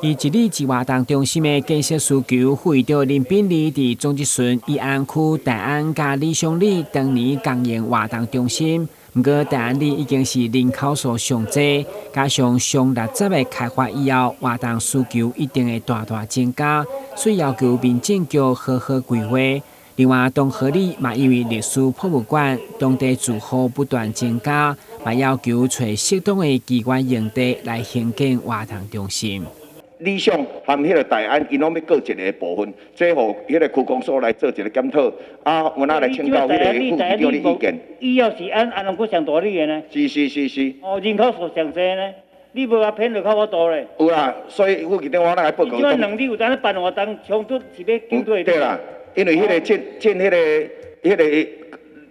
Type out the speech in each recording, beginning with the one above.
一日之活动中心的建设需求，副会长林炳利伫总集顺义安区大安甲理想里当年公营活动中心。不过，大安里已经是人口数上济，加上上60个开发以后，活动需求一定会大大增加，所以要求民政局好好规划。另外，东河里嘛因为历史博物馆当地住户不断增加，嘛要求找适当的机关用地来兴建活动中心。理想含迄个大安，因拢要各一个部分，即互迄个区公所来做一个检讨，我来请教迄个副局长的意见。伊要是安龙区上大里的呢？是。哦，人口数上济呢，你无甲偏落较我多咧。有啦，所以副局长我来报告。即摆两里有当咧办活动，冲突是要针对。对啦，因为迄个建迄个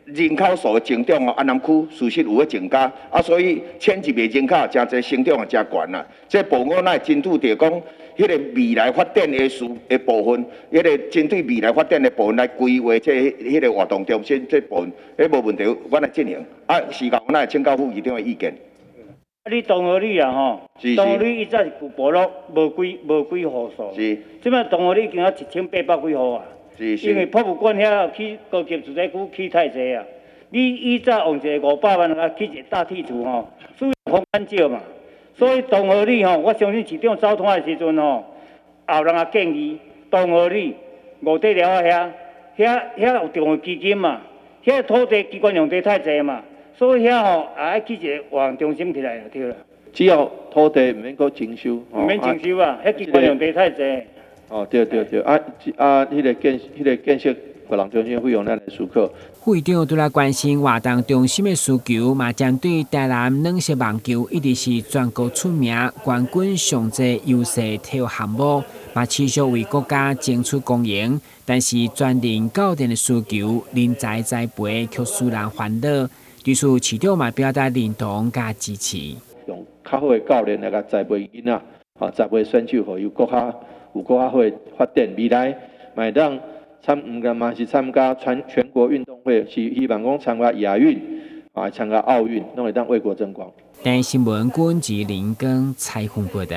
人口数的增长安南区事实有在增加，所以迁入的人口真侪成长也真悬啦。这部我乃针对着讲，迄个未来发展的部分，迄个针对未来发展的部分来规划迄个活动中心这部分，迄无问题，我来进行。时间我乃请教副局长的意见。你东河里啊吼，东河里以前是旧部落，无几户数。是。即摆东河里已经有1800几户啊。是。因为博物馆遐起高级住宅区起太济啊，你以前用一个500万啊起一个大梯厝吼，使用空间少嘛，所以东河里吼，我相信市长走通的时阵吼，后人也建议东河里5地寮遐有重要基金嘛，遐土地机关用地太济嘛，所以遐吼也爱起一个活动中心起来就对了。只要土地唔免搁征收，唔免征收啊，遐机关用地太济。哦，对，迄个建设活动中心费用咱来思考。副会长除了关心活动中心的需求，嘛针对台南软式网球一直是全国出名、冠军上济优势体育项目，嘛持续为国家争取公营，但是专人教练的需求，人才栽培却使人烦恼。对此，市长嘛表达认同加支持。用较好的教练来甲栽培囡仔，栽培选手，互有更较好的发展未来，嘛当嘛是参加全国运动会，是希望讲参加亚运，参加奥运，拢会当为国争光。台新闻军及林根采访报道。